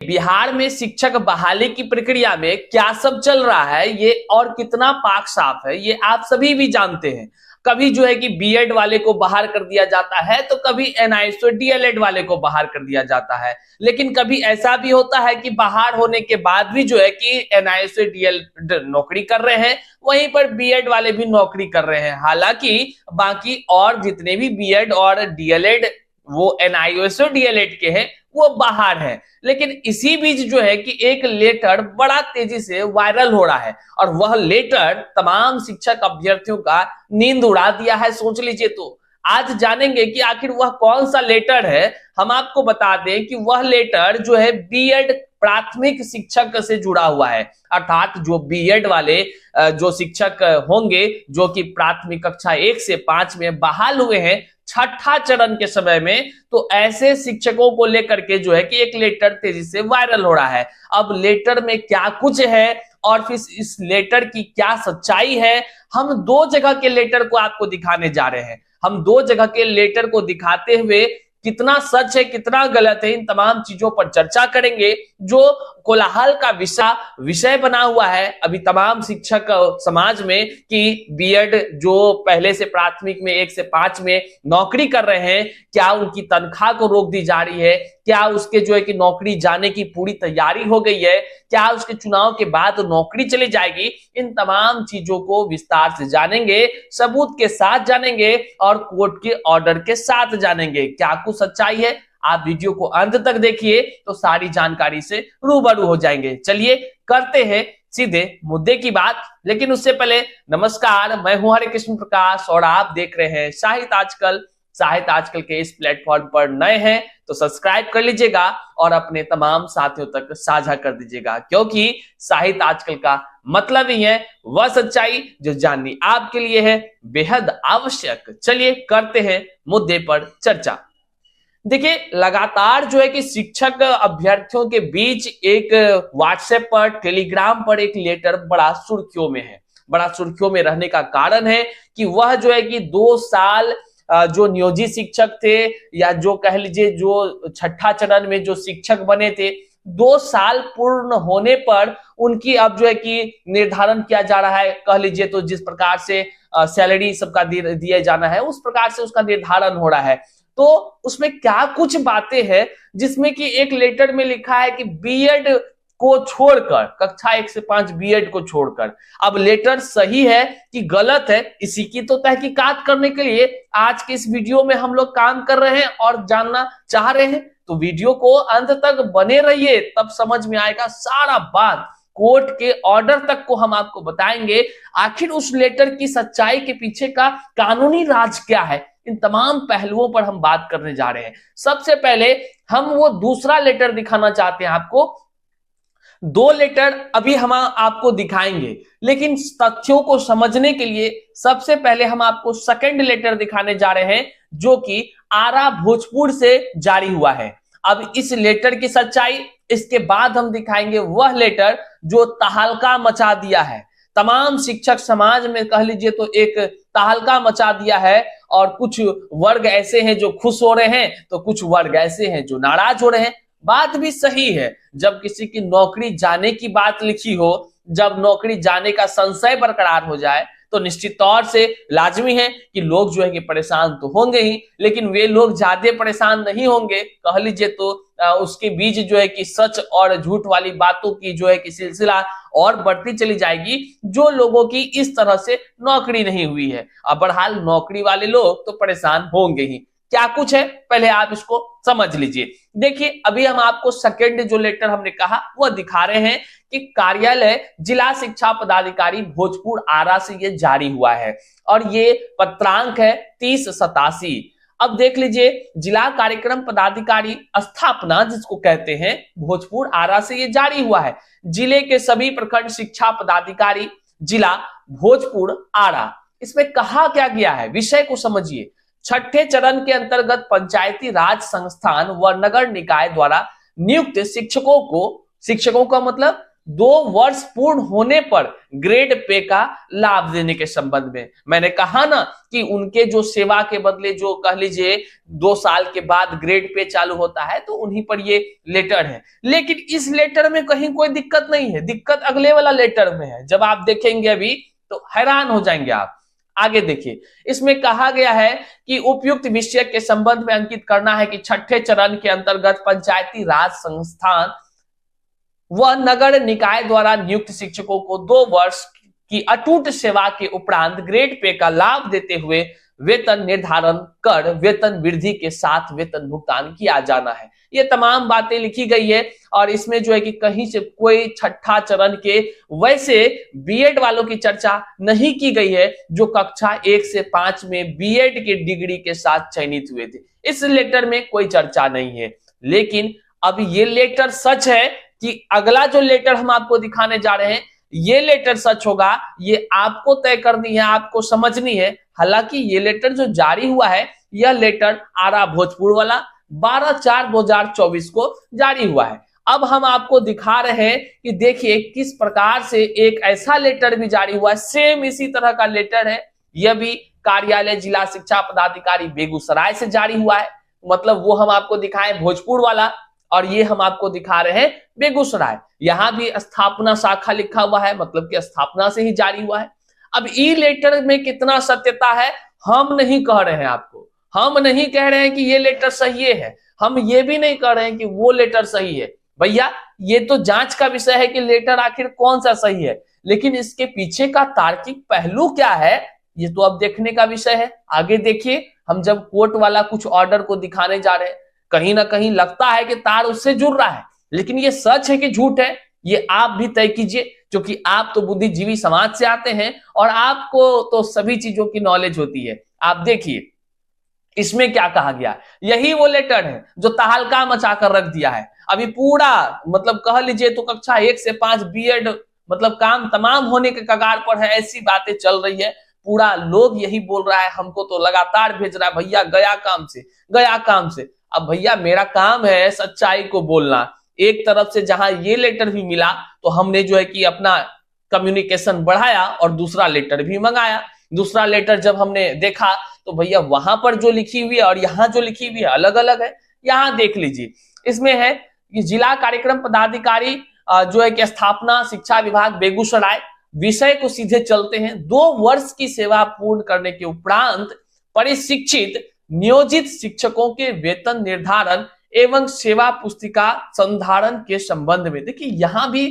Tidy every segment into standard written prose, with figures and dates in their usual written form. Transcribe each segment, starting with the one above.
बिहार में शिक्षक बहाली की प्रक्रिया में क्या सब चल रहा है ये और कितना पाक साफ है ये आप सभी भी जानते हैं। कभी जो है कि बीएड वाले को बाहर कर दिया जाता है तो कभी एनआईएसओ डीएलएड वाले को बाहर कर दिया जाता है, लेकिन कभी ऐसा भी होता है कि बाहर होने के बाद भी जो है कि एनआईएसओ डीएलएड नौकरी कर रहे हैं, वहीं पर बीएड वाले भी नौकरी कर रहे हैं। हालांकि बाकी और जितने भी बीएड और डीएलएड वो एनआईएसओ डीएलएड के हैं वो बाहर है, लेकिन इसी बीच जो है कि एक लेटर बड़ा तेजी से वायरल हो रहा है और वह लेटर तमाम शिक्षक अभ्यर्थियों का नींद उड़ा दिया है। सोच लीजिए, तो आज जानेंगे कि आखिर वह कौन सा लेटर है। हम आपको बता दें कि वह लेटर जो है बीएड प्राथमिक शिक्षक से जुड़ा हुआ है, अर्थात जो बीएड वाले जो शिक्षक होंगे जो कि प्राथमिक कक्षा 1 से 5 में बहाल हुए हैं छठा चरण के समय में, तो ऐसे शिक्षकों को लेकर के जो है कि एक लेटर तेजी से वायरल हो रहा है। अब लेटर में क्या कुछ है और फिर इस लेटर की क्या सच्चाई है, हम दो जगह के लेटर को आपको दिखाने जा रहे हैं। हम दो जगह के लेटर को दिखाते हुए कितना सच है कितना गलत है इन तमाम चीजों पर चर्चा करेंगे, जो कोलाहल का विषय बना हुआ है अभी तमाम शिक्षक समाज में कि बीएड जो पहले से प्राथमिक में 1 से 5 में नौकरी कर रहे हैं, क्या उनकी तनख्वाह को रोक दी जा रही है, क्या उसके जो है कि नौकरी जाने की पूरी तैयारी हो गई है, क्या उसके चुनाव के बाद नौकरी चली जाएगी। इन तमाम चीजों को विस्तार से जानेंगे, सबूत के साथ जानेंगे और कोर्ट के ऑर्डर के साथ जानेंगे क्या कुछ सच्चाई है। आप वीडियो को अंत तक देखिए तो सारी जानकारी से रूबरू हो जाएंगे। चलिए करते हैं सीधे मुद्दे की बात, लेकिन उससे पहले नमस्कार, मैं हूं हरे कृष्ण प्रकाश और आप देख रहे हैं साहित्य आजकल। साहित्य आजकल के इस प्लेटफॉर्म पर नए हैं तो सब्सक्राइब कर लीजिएगा और अपने तमाम साथियों तक साझा कर दीजिएगा, क्योंकि साहित्य आजकल का मतलब ही है वह सच्चाई जो जाननी आपके लिए है बेहद आवश्यक। चलिए करते हैं मुद्दे पर चर्चा। देखिए, लगातार जो है कि शिक्षक अभ्यर्थियों के बीच एक व्हाट्सएप पर टेलीग्राम पर एक लेटर बड़ा सुर्खियों में है। बड़ा सुर्खियों में रहने का कारण है कि वह जो है कि 2 साल जो नियोजित शिक्षक थे या जो कह लीजिए जो छठा चरण में जो शिक्षक बने थे, 2 साल पूर्ण होने पर उनकी अब जो है कि निर्धारण किया जा रहा है। कह लीजिए तो जिस प्रकार से सैलरी सबका दिया जाना है उस प्रकार से उसका निर्धारण हो रहा है। तो उसमें क्या कुछ बातें हैं जिसमें कि एक लेटर में लिखा है कि बीएड को छोड़कर, कक्षा 1 से 5 बीएड को छोड़कर, अब लेटर सही है कि गलत है इसी की तो तहकीकात करने के लिए आज के इस वीडियो में हम लोग काम कर रहे हैं और जानना चाह रहे हैं। तो वीडियो को अंत तक बने रहिए, तब समझ में आएगा सारा बात। कोर्ट के ऑर्डर तक को हम आपको बताएंगे, आखिर उस लेटर की सच्चाई के पीछे का कानूनी राज क्या है। इन तमाम पहलुओं पर हम बात करने जा रहे हैं। सबसे पहले हम वो दूसरा लेटर दिखाना चाहते हैं आपको। 2 लेटर अभी हम आपको दिखाएंगे, लेकिन तथ्यों को समझने के लिए सबसे पहले हम आपको सेकंड लेटर दिखाने जा रहे हैं, जो कि आरा भोजपुर से जारी हुआ है। अब इस लेटर की सच्चाई, इसके बाद हम दिखाएंगे वह लेटर जो तहलका मचा दिया है। तमाम शिक्षक समाज में कह लीजिए तो एक तहलका मचा दिया है, और कुछ वर्ग ऐसे हैं जो खुश हो रहे हैं तो कुछ वर्ग ऐसे हैं जो नाराज हो रहे हैं। बात भी सही है, जब किसी की नौकरी जाने की बात लिखी हो, जब नौकरी जाने का संशय बरकरार हो जाए तो निश्चित तौर से लाजमी है कि लोग जो है कि परेशान तो होंगे ही, लेकिन वे लोग ज्यादा परेशान नहीं होंगे। कह लीजिए तो उसके बीच जो है कि सच और झूठ वाली बातों की जो है कि सिलसिला और बढ़ती चली जाएगी, जो लोगों की इस तरह से नौकरी नहीं हुई है। अब बहरहाल नौकरी वाले लोग तो परेशान होंगे ही। क्या कुछ है पहले आप इसको समझ लीजिए। देखिए, अभी हम आपको सेकंड जो लेटर हमने कहा वह दिखा रहे हैं कि कार्यालय जिला शिक्षा पदाधिकारी भोजपुर आरा से ये जारी हुआ है और ये पत्रांक है 3087। अब देख लीजिए, जिला कार्यक्रम पदाधिकारी स्थापना जिसको कहते हैं भोजपुर आरा से ये जारी हुआ है। जिले के सभी प्रखंड शिक्षा पदाधिकारी जिला भोजपुर आरा। इसमें कहा क्या गया है, विषय को समझिए। छठे चरण के अंतर्गत पंचायती राज संस्थान व नगर निकाय द्वारा नियुक्त शिक्षकों का मतलब 2 वर्ष पूर्ण होने पर ग्रेड पे का लाभ देने के संबंध में। मैंने कहा ना कि उनके जो सेवा के बदले जो कह लीजिए 2 साल के बाद ग्रेड पे चालू होता है, तो उन्हीं पर ये लेटर है। लेकिन इस लेटर में कहीं कोई दिक्कत नहीं है, दिक्कत अगले वाला लेटर में है। जब आप देखेंगे अभी तो हैरान हो जाएंगे आप। आगे देखिए, इसमें कहा गया है कि उपयुक्त विषय के संबंध में अंकित करना है कि छठे चरण के अंतर्गत पंचायती राज संस्थान व नगर निकाय द्वारा नियुक्त शिक्षकों को 2 वर्ष की अटूट सेवा के उपरांत ग्रेड पे का लाभ देते हुए वेतन निर्धारण कर वेतन वृद्धि के साथ वेतन भुगतान किया जाना है। ये तमाम बातें लिखी गई है और इसमें जो है कि कहीं से कोई छठा चरण के वैसे बीएड वालों की चर्चा नहीं की गई है जो कक्षा 1 से 5 में बीएड की डिग्री के साथ चयनित हुए थे। इस लेटर में कोई चर्चा नहीं है। लेकिन अब ये लेटर सच है कि अगला जो लेटर हम आपको दिखाने जा रहे हैं ये लेटर सच होगा, ये आपको तय करनी है, आपको समझनी है। हालांकि ये लेटर जो जारी हुआ है यह लेटर आरा भोजपुर वाला 12/4/2024 को जारी हुआ है। अब हम आपको दिखा रहे हैं कि देखिए किस प्रकार से एक ऐसा लेटर भी जारी हुआ है, सेम इसी तरह का लेटर है। यह भी कार्यालय जिला शिक्षा पदाधिकारी बेगूसराय से जारी हुआ है। मतलब वो हम आपको दिखाएं भोजपुर वाला और ये हम आपको दिखा रहे हैं बेगूसराय। यहां भी स्थापना शाखा लिखा हुआ है, मतलब कि स्थापना से ही जारी हुआ है। अब ई लेटर में कितना सत्यता है हम नहीं कह रहे हैं आपको, हम नहीं कह रहे हैं कि ये लेटर सही है, हम ये भी नहीं कह रहे हैं कि वो लेटर सही है। भैया ये तो जांच का विषय है कि लेटर आखिर कौन सा सही है, लेकिन इसके पीछे का तार्किक पहलू क्या है ये तो अब देखने का विषय है। आगे देखिए, हम जब कोर्ट वाला कुछ ऑर्डर को दिखाने जा रहे हैं, कहीं ना कहीं लगता है कि तार उससे जुड़ रहा है, लेकिन ये सच है कि झूठ है ये आप भी तय कीजिए, क्योंकि आप तो बुद्धिजीवी समाज से आते हैं और आपको तो सभी चीजों की नॉलेज होती है। आप देखिए इसमें क्या कहा गया, यही वो लेटर है जो तहलका मचाकर रख दिया है। अभी पूरा मतलब कह लीजिए तो कक्षा 1 से 5 बीएड मतलब काम तमाम होने के कगार पर है, ऐसी बातें चल रही है। पूरा लोग यही बोल रहा है, हमको तो लगातार भेज रहा है भैया गया काम से, गया काम से। अब भैया मेरा काम है सच्चाई को बोलना। एक तरफ से जहां ये लेटर भी मिला तो हमने जो है कि अपना कम्युनिकेशन बढ़ाया और दूसरा लेटर भी मंगाया। दूसरा लेटर जब हमने देखा तो भैया वहां पर जो लिखी हुई है और यहाँ जो लिखी हुई है अलग अलग है। यहाँ देख लीजिए, इसमें है कि जिला कार्यक्रम पदाधिकारी जो है कि स्थापना शिक्षा विभाग बेगूसराय, विषय को सीधे चलते हैं। 2 वर्ष की सेवा पूर्ण करने के उपरांत परिशिक्षित नियोजित शिक्षकों के वेतन निर्धारण एवं सेवा पुस्तिका संधारण के संबंध में। देखिए यहां भी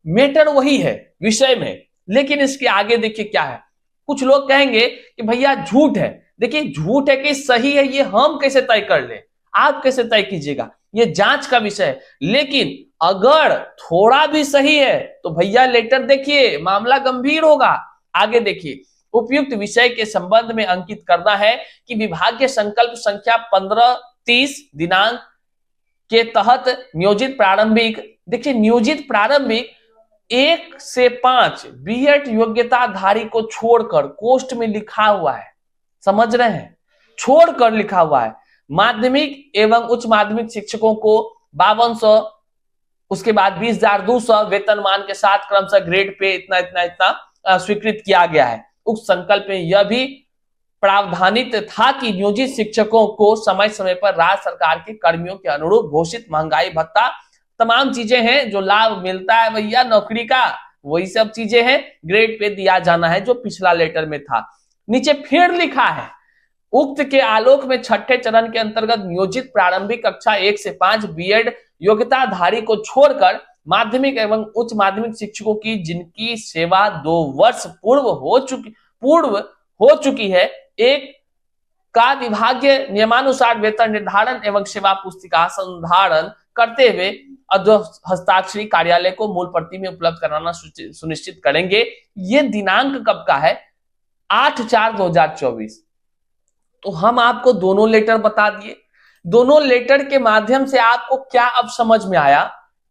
मैटर वही है विषय में, लेकिन इसके आगे देखिए क्या है। कुछ लोग कहेंगे कि भैया झूठ है। देखिए झूठ है कि सही है ये हम कैसे तय कर ले, आप कैसे तय कीजिएगा, ये जांच का विषय है। लेकिन अगर थोड़ा भी सही है तो भैया लेटर देखिए मामला गंभीर होगा। आगे देखिए, उपयुक्त विषय के संबंध में अंकित करना है कि विभागीय संकल्प संख्या 1530 दिनांक के तहत नियोजित प्रारंभिक, देखिए नियोजित प्रारंभिक 1 से 5 बीएड योग्यताधारी को छोड़कर पोस्ट में लिखा हुआ है, समझ रहे हैं, छोड़कर लिखा हुआ है। माध्यमिक एवं उच्च माध्यमिक शिक्षकों को 5200, उसके बाद 20,200 वेतनमान के साथ क्रमशः ग्रेड पे इतना इतना इतना स्वीकृत किया गया है। उक्त संकल्प में यह भी प्रावधानित था कि नियोजित शिक्षकों को समय समय पर राज्य सरकार के कर्मियों के अनुरूप घोषित महंगाई भत्ता, तमाम चीजें हैं जो लाभ मिलता है भैया नौकरी का, वही सब चीजें हैं, ग्रेड पे दिया जाना है जो पिछला लेटर में था। नीचे फिर लिखा है, उक्त के आलोक में छठे चरण के अंतर्गत नियोजित प्रारंभिक कक्षा 1 से 5 बीएड योग्यताधारी को छोड़कर माध्यमिक एवं उच्च माध्यमिक शिक्षकों की जिनकी सेवा 2 वर्ष पूर्व हो चुकी है, एक का विभागीय नियमानुसार वेतन निर्धारण एवं सेवा पुस्तिका संधारण करते हुए हस्ताक्षरी कार्यालय को मूल प्रति में उपलब्ध कराना सुनिश्चित करेंगे। ये दिनांक कब का है, 8/4/2024। तो हम आपको दोनों लेटर बता दिए। दोनों लेटर के माध्यम से आपको क्या अब समझ में आया,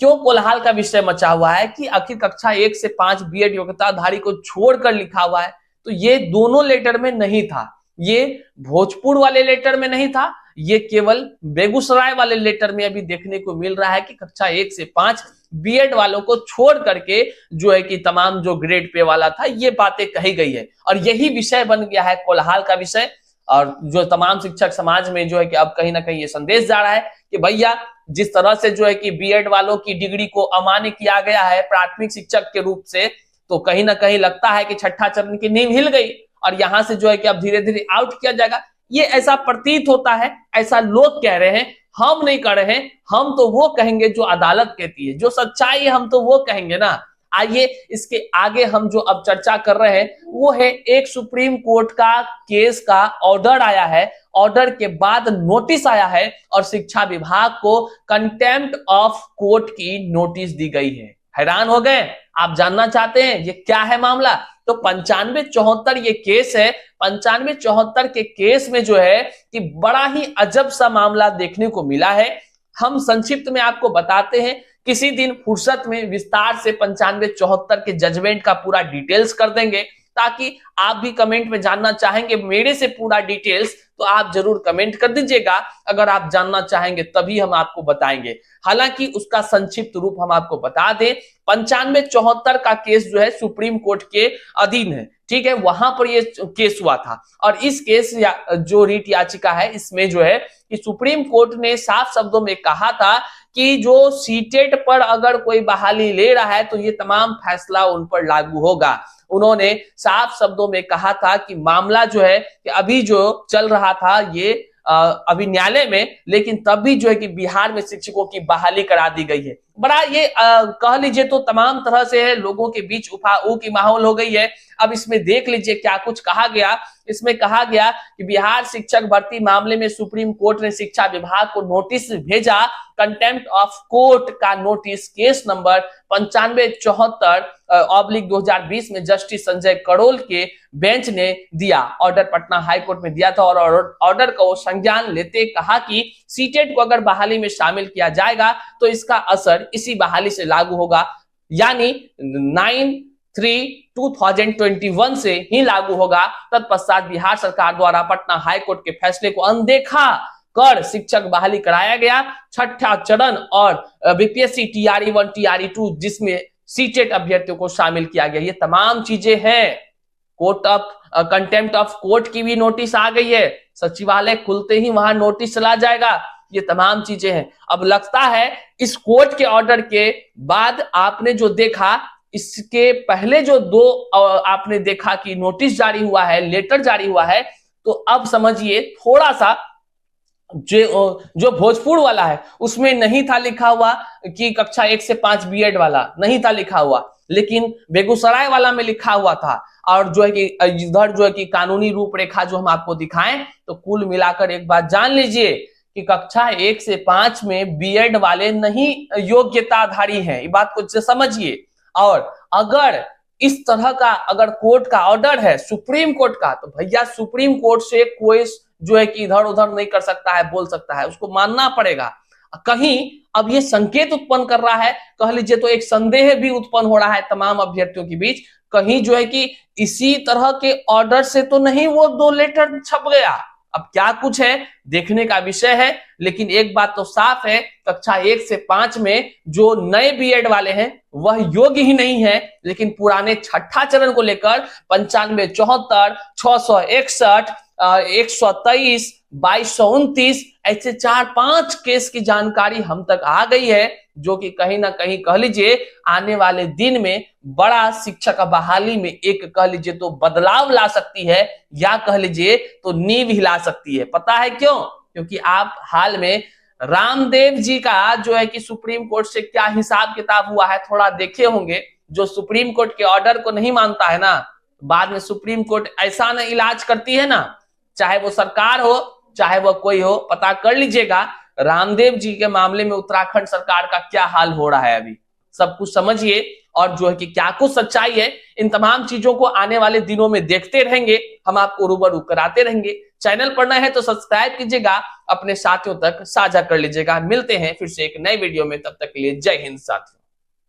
क्यों कोलाहल का विषय मचा हुआ है कि आखिर कक्षा 1 से 5 बीएड योग्यताधारी को छोड़कर लिखा हुआ है। तो ये दोनों लेटर में नहीं था, ये भोजपुर वाले लेटर में नहीं था, ये केवल बेगूसराय वाले लेटर में अभी देखने को मिल रहा है कि कक्षा 1 से 5 बीएड वालों को छोड़ करके जो है कि तमाम जो ग्रेड पे वाला था, ये बातें कही गई है और यही विषय बन गया है कोलाहल का विषय। और जो तमाम शिक्षक समाज में जो है कि अब कहीं ना कहीं ये संदेश जा रहा है कि भैया जिस तरह से जो है कि बीएड वालों की डिग्री को अमान्य किया गया है प्राथमिक शिक्षक के रूप से, तो कहीं ना कहीं लगता है कि छठा चरण की नींव हिल गई और यहां से जो है कि अब धीरे धीरे आउट किया जाएगा। ये ऐसा प्रतीत होता है, ऐसा लोग कह रहे हैं, हम नहीं कह रहे हैं। हम तो वो कहेंगे जो अदालत कहती है, जो सच्चाई है हम तो वो कहेंगे ना। आइए इसके आगे हम जो अब चर्चा कर रहे हैं वो है एक सुप्रीम कोर्ट का केस का ऑर्डर आया है, ऑर्डर के बाद नोटिस आया है और शिक्षा विभाग को कंटेम्प्ट ऑफ कोर्ट की नोटिस दी गई है। हैरान हो गए? आप जानना चाहते हैं ये क्या है मामला? तो 9574 ये केस है। 9574 के केस में जो है कि बड़ा ही अजब सा मामला देखने को मिला है। हम संक्षिप्त में आपको बताते हैं, किसी दिन फुर्सत में विस्तार से 9574 के जजमेंट का पूरा डिटेल्स कर देंगे, ताकि आप भी कमेंट में जानना चाहेंगे मेरे से पूरा डिटेल्स, तो आप जरूर कमेंट कर दीजिएगा। अगर आप जानना चाहेंगे तभी हम आपको बताएंगे। हालांकि उसका संक्षिप्त रूप हम आपको बता दें, 9574 का केस जो है सुप्रीम कोर्ट के अधीन है, ठीक है, वहां पर ये केस हुआ था। और इस केस जो रीट याचिका है इसमें जो है कि सुप्रीम कोर्ट ने साफ शब्दों में कहा था कि जो सीटेट पर अगर कोई बहाली ले रहा है तो ये तमाम फैसला उन पर लागू होगा। उन्होंने साफ शब्दों में कहा था कि मामला जो है कि अभी जो चल रहा था ये अभी न्यायालय में, लेकिन तब भी जो है कि बिहार में शिक्षकों की बहाली करा दी गई है। बड़ा ये कह लीजिए तो तमाम तरह से है, लोगों के बीच उफाऊ की माहौल हो गई है। अब इसमें देख लीजिए क्या कुछ कहा गया। इसमें कहा गया कि बिहार शिक्षक भर्ती मामले में सुप्रीम कोर्ट ने शिक्षा विभाग को नोटिस भेजा। कंटेम्प्ट ऑफ कोर्ट का नोटिस केस नंबर 9574/2020 में जस्टिस संजय करोल के बेंच ने दिया। ऑर्डर पटना हाई कोर्ट में दिया था और ऑर्डर को संज्ञान लेते कहा कि सीटेट को अगर बहाली में शामिल किया जाएगा तो इसका असर इसी बहाली से लागू होगा, यानी 9/3/2021 से ही लागू होगा। तत्पश्चात बिहार सरकार द्वारा पटना हाई कोर्ट के फैसले को अनदेखा कर शिक्षक बहाली कराया गया। छठा चरण और बीपीएससी TRE1 TRE2 जिसमें सीटेट अभ्यर्थियों को शामिल किया गया। ये तमाम चीजें हैं। Court of contempt of court की भी नोटिस आ गई है, सचिवालय खुलते ही वहां नोटिस चला जाएगा। ये तमाम चीजें हैं। अब लगता है इस कोर्ट के ऑर्डर के बाद आपने जो देखा, इसके पहले जो दो आपने देखा कि नोटिस जारी हुआ है, लेटर जारी हुआ है, तो अब समझिए थोड़ा सा जो भोजपुर वाला है उसमें नहीं था लिखा हुआ कि कक्षा 1 से 5 बीएड वाला नहीं था लिखा हुआ, लेकिन बेगूसराय वाला में लिखा हुआ था। और जो है कि इधर जो है कि कानूनी रूपरेखा जो हम आपको दिखाएं, तो कुल मिलाकर एक बात जान लीजिए कि कक्षा 1 से 5 में बीएड वाले नहीं योग्यताधारी हैं। ये बात को समझिए। और अगर इस तरह का अगर कोर्ट का ऑर्डर है सुप्रीम कोर्ट का, तो भैया सुप्रीम कोर्ट से कोई जो है कि इधर उधर नहीं कर सकता है, बोल सकता है, उसको मानना पड़ेगा। कहीं अब ये संकेत उत्पन्न कर रहा है, कह लीजिए तो एक संदेह भी उत्पन्न हो रहा है तमाम अभ्यर्थियों के बीच, कहीं जो है कि इसी तरह के ऑर्डर से तो नहीं वो 2 लेटर छप गया। अब क्या कुछ है देखने का विषय है, लेकिन एक बात तो साफ है, कक्षा 1 से 5 में जो नए बीएड वाले हैं वह योग्य ही नहीं है, लेकिन पुराने छठा चरण को लेकर 9574, 661, 123, 2229 ऐसे 4-5 केस की जानकारी हम तक आ गई है, जो कि कहीं ना कहीं कह लीजिए आने वाले दिन में बड़ा शिक्षक बहाली में एक कह लीजिए तो बदलाव ला सकती है, या कह लीजिए तो नींव हिला सकती है। पता है क्यों? क्योंकि आप हाल में रामदेव जी का जो है कि सुप्रीम कोर्ट से क्या हिसाब किताब हुआ है थोड़ा देखे होंगे। जो सुप्रीम कोर्ट के ऑर्डर को नहीं मानता है ना, बाद में सुप्रीम कोर्ट ऐसा ना इलाज करती है ना, चाहे वो सरकार हो चाहे वो कोई हो, पता कर लीजिएगा रामदेव जी के मामले में उत्तराखंड सरकार का क्या हाल हो रहा है। अभी सब कुछ समझिए और जो है कि क्या कुछ सच्चाई है, इन तमाम चीजों को आने वाले दिनों में देखते रहेंगे, हम आपको रूबरू कराते रहेंगे। चैनल पर नए हैं तो सब्सक्राइब कीजिएगा, अपने साथियों तक साझा कर लीजिएगा। मिलते हैं फिर से एक नए वीडियो में, तब तक के लिए जय हिंद साथियों।